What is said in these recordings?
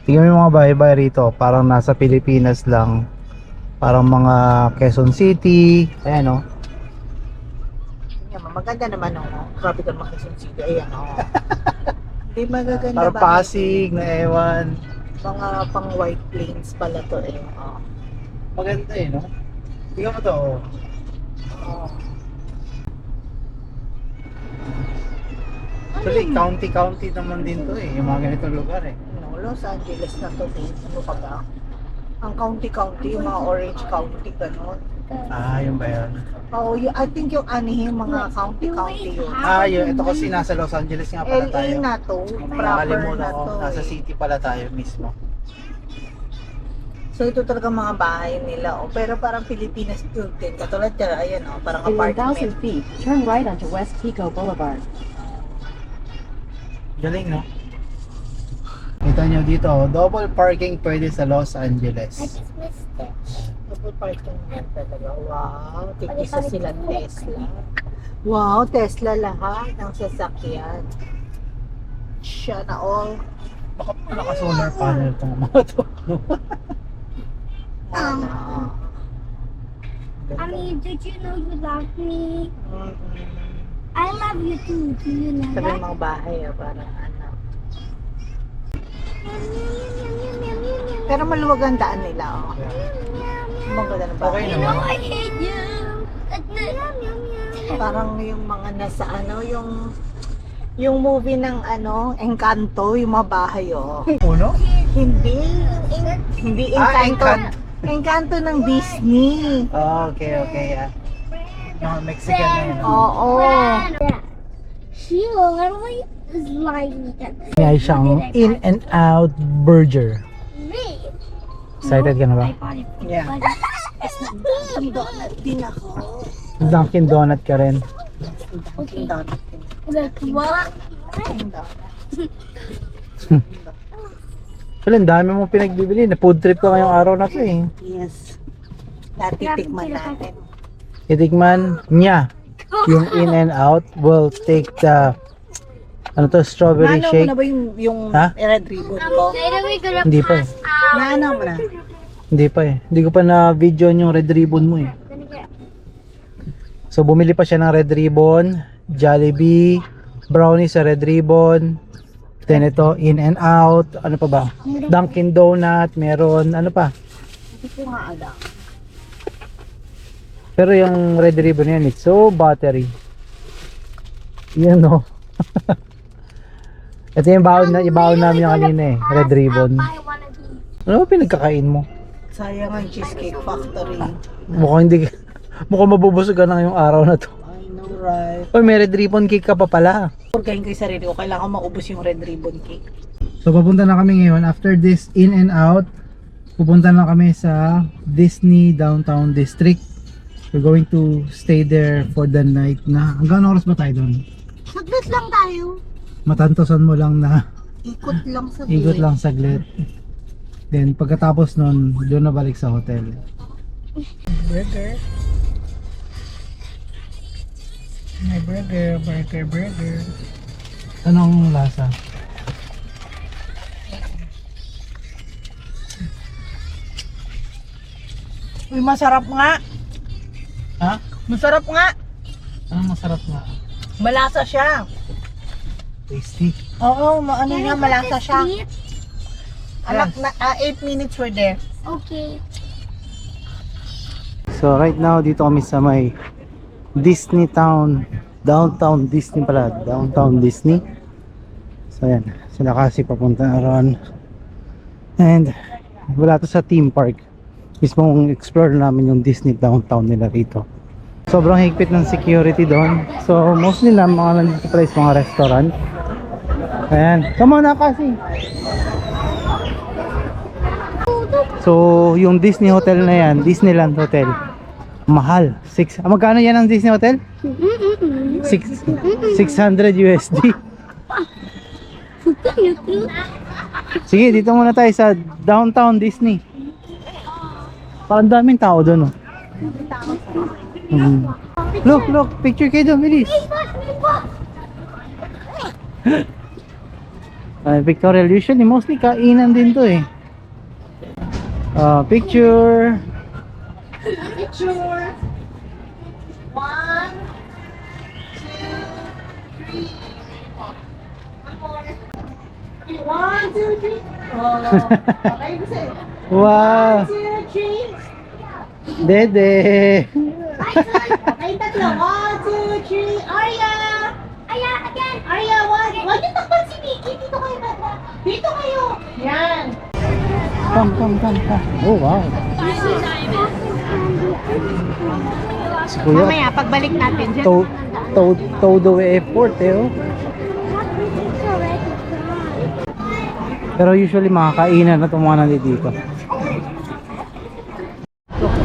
Tingnan mo yung mga bahay-bahay rito, parang nasa Pilipinas lang. Parang mga Quezon City. Ayan o. Yan, maganda naman grabe ka naman Quezon City. Ayan Hindi magaganda Parang Pasig na ewan. Mga pang white plains pala to Maganda no? Tingnan mo to Actually, county naman din to yung mga ganitong lugar Los Angeles na to din. Ano pa ba? Ang county, yung mga Orange County, gano'n. Yun ba yun? I think yung anihin mga county yun. Yun. Ito kasi nasa Los Angeles nga pala LA tayo. na to, proper Nakalimutan na ko, to. nasa city pala tayo mismo. So ito talaga mga bahay nila. Pero parang Pilipinas yun din. Katulad dyan, ayan parang In 1,000 apartment. feet, turn right onto West Pico Boulevard. Galing, no? Kita nyo dito, double parking pwede sa Los Angeles. Double parking yan talaga. Wow, tig-isa silang Tesla. Wow, Tesla lahat ng sasakyan. Siya na all. Baka pa naka-solar panel itong mga to. Mommy, did you know you love me? I love you too. Do you know Sabi ng that? mga bahay, parang ano. Pero maluwag ang daan nila, Maganda ng bahay. Okay You know naman. I hate you. Parang yung mga nasa yung movie ng Encanto, yung mga bahay, Uno? Hindi, hindi Encanto. Encanto. Encanto ng Disney. Okay, yeah. Mga Mexican na yun. Oo. Sheila, why is lying at May siyang In-N-Out Burger. me? Excited ka na ba? Yeah. Dunkin' Donut din ako. Dunkin Donut ka rin. Dunkin' Donut din. Like what? Dunkin' Donut. Wala, ang dami mong pinagbibili. Na food trip ka ngayong araw na to Yes. Natitikman natin. Itikman niya yung In-N-Out. Will take the strawberry Naano mo shake. na ba yung Ha? red ribbon ko? Later we're gonna Hindi pa pass out. Naano mo na? Hindi pa Hindi ko pa na-video yung red ribbon mo So bumili pa siya ng red ribbon, Jollibee, brownie sa red ribbon. Then ito, In-N-Out, ano pa ba? Dunkin Donut, meron, ano pa? Hindi ko nga alam. Pero yung red ribbon yan, it's so buttery. Yan no. Ito yung baon namin yung kanina red ribbon. I wanna be. Ano ba pinagkakain mo? Sayang ang Cheesecake Factory. Mukhang mabubusog ka na ngayong araw na to. I know, right? Oy, may red ribbon cake ka pa pala. Purgahin ko yung sarili ko. Kailangan maubos yung red ribbon cake. So papunta na kami ngayon after this In-N-Out. Pupunta na kami sa Disney Downtown District. We're going to stay there for the night na. Hanggang oras ba tayo doon? Saglit lang tayo. Matantosan mo lang na Ikot lang sa ikot lang saglit. Then pagkatapos nun, doon na balik sa hotel. Burger. May burger. Anong lasa? Uy, masarap nga. Ha? Masarap nga. Anong masarap na? Malasa siya. Tasty. Oo, ano nga, malasa siya. Eat? Anak, 8 minutes we're there. Okay. So right now dito kami sa may Disney Town, Downtown Disney pala, Downtown Disney. So ayan, sila kasi papunta na ron. And wala to sa theme park. Mismong explore namin yung Disney Downtown nila rito. Sobrang higpit ng security doon. So mostly na mga nandito pala is mga restaurant. Ayan, come on na kasi. So, yung Disney Hotel na yan, Disneyland Hotel, mahal. Magkano yan ang Disney Hotel? 600 USD. Sige, dito muna tayo sa Downtown Disney. Parang daming tao doon, oh. Look, picture kayo doon, bilis. Pictorial, usually mostly kainan din to eh. Picture. Picture. 1, 2, 3. One, two, three. Oh, okay, kasi. Wow. 1, 2, 3. Dede. Okay, tatlo. 1, 2, 3. Arya! Aya, again. Arya, 1. Huwag niyo takpan si Mickey. Dito kayo, bata. Dito kayo. Yan. Come. Oh, wow. Si Kuya, Mamaya, pagbalik natin dyan. Todo Airport eh, oh. Pero usually mga kainan na itong mga nandito.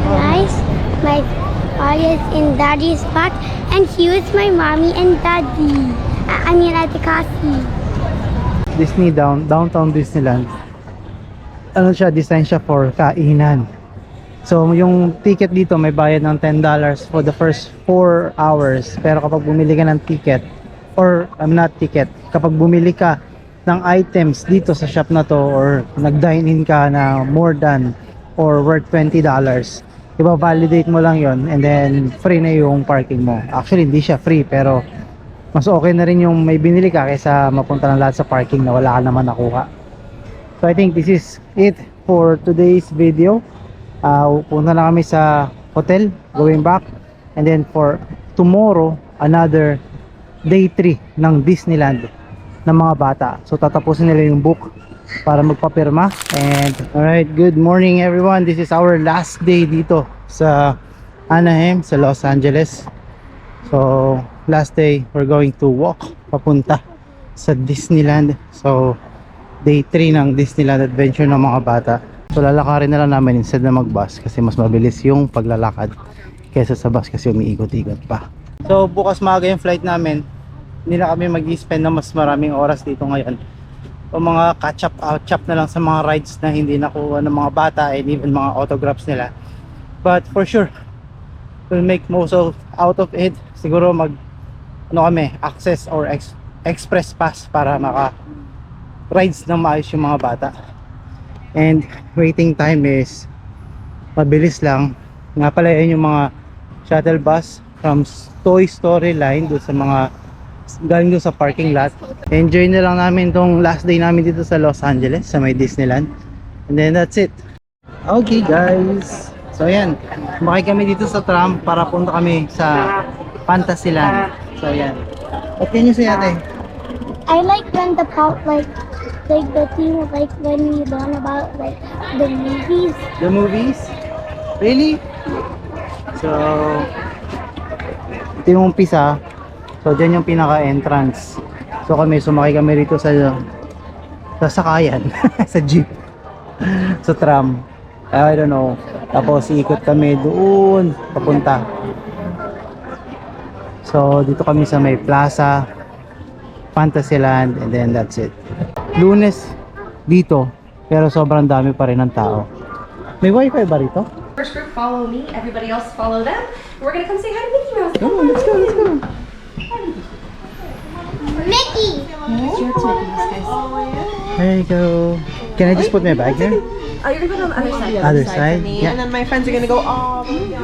Guys, my father's in daddy's back, and here's my mommy and daddy. I mean, at the castle. Disney downtown Disneyland. Ano siya, design siya for kainan. So yung ticket dito may bayad ng $10 for the first 4 hours. Pero kapag bumili ka ng ticket, or not ticket, kapag bumili ka ng items dito sa shop na to, or nag-dine in ka na more than or worth $20, iba-validate mo lang yon, and then free na yung parking mo. Actually hindi siya free, pero mas okay na rin yung may binili ka kaysa mapunta ng lahat sa parking na wala ka naman nakuha. So I think this is it for today's video. Punta na kami sa hotel, going back, and then for tomorrow, another day 3 ng Disneyland ng mga bata. So tatapusin nila yung book para magpapirma. And alright, good morning everyone. This is our last day dito sa Anaheim, sa Los Angeles. So last day, we're going to walk papunta sa Disneyland. So day 3 ng Disneyland Adventure ng mga bata. So lalakarin na lang namin instead na mag-bus kasi mas mabilis yung paglalakad kaysa sa bus kasi umiikot-ikot pa. So bukas maaga yung flight namin. Hindi na kami mag-spend na mas maraming oras dito ngayon. O mga catch up na lang sa mga rides na hindi nakuha ng mga bata and even mga autographs nila. But for sure, we'll make most out of it. Siguro kami, access or express pass para maka rides na maayos yung mga bata. And waiting time is mabilis lang. Nga pala yun yung mga shuttle bus from Toy Story line doon sa mga galing doon sa parking lot. Enjoy na lang namin tong last day namin dito sa Los Angeles sa may Disneyland, and then that's it. Okay guys, so ayan, sumakay kami dito sa tram para punta kami sa Fantasyland. So ayan, what can you say ate? I like when the the thing, like when we learn about like the movies. The movies? Really? So ito yung umpisa. So dyan yung pinaka entrance. So sumakay kami rito sa sakayan sa jeep, sa tram, I don't know. Tapos iikot kami doon papunta. So dito kami sa may plaza Fantasyland, and then that's it. Lunes dito, pero sobrang dami pa rin ng tao. May wifi ba rito? First group follow me, everybody else follow them. We're gonna come say hi to Mickey Mouse. Come on, let's go. Mickey! It's your turn, guys. There you go. Can I just put my bag there? Oh, you're gonna go on the other side. Other side? For me, Yeah. and then my friends are gonna go all. There we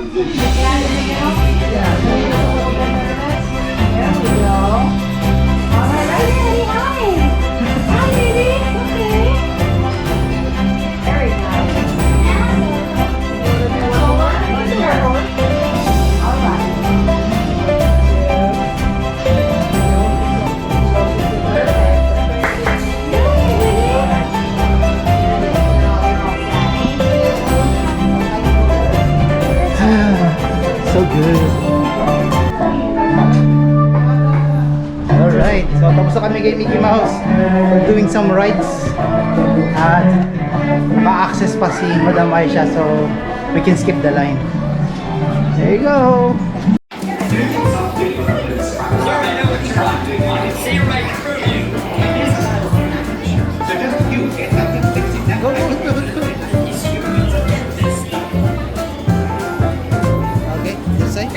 go. All right, ready? Hi. Hi, baby. Okay. Very nice. All right. So good. Alright, so tapos na kami kay Mickey Mouse. We're doing some rides. At naka-access pa si Madam Aisha, so we can skip the line. There you go. Okay, this side.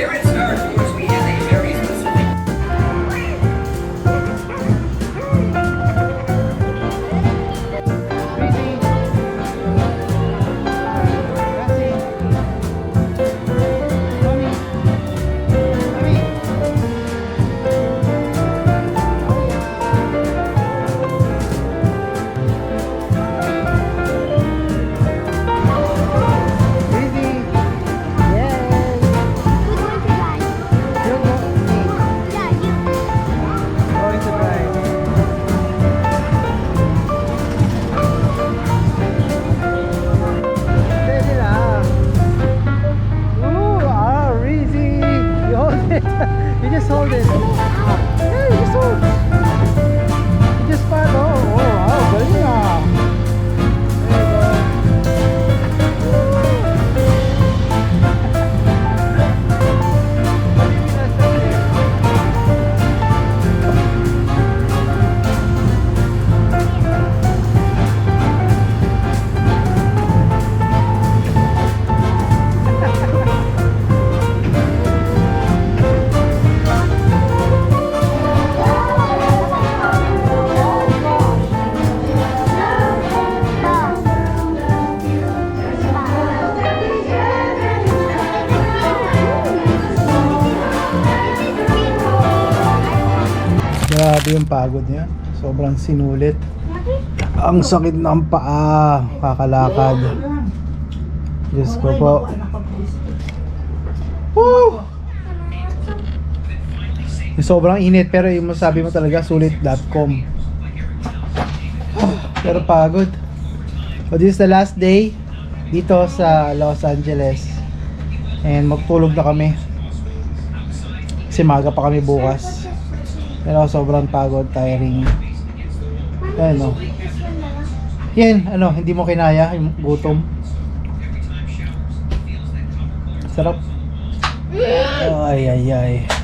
yung pagod niya. Sobrang sinulit. Ang sakit ng paa. Kakalakad. Diyos ko po. Woo! Sobrang init pero yung masabi mo talaga sulit.com. Pero pagod. So this is the last day dito sa Los Angeles. And magtulog na kami. Kasi maga pa kami bukas. Pero sobrang pagod, tiring. Ayan o. Yan, ano, hindi mo kinaya yung gutom. Sarap. Ay, ay, ay.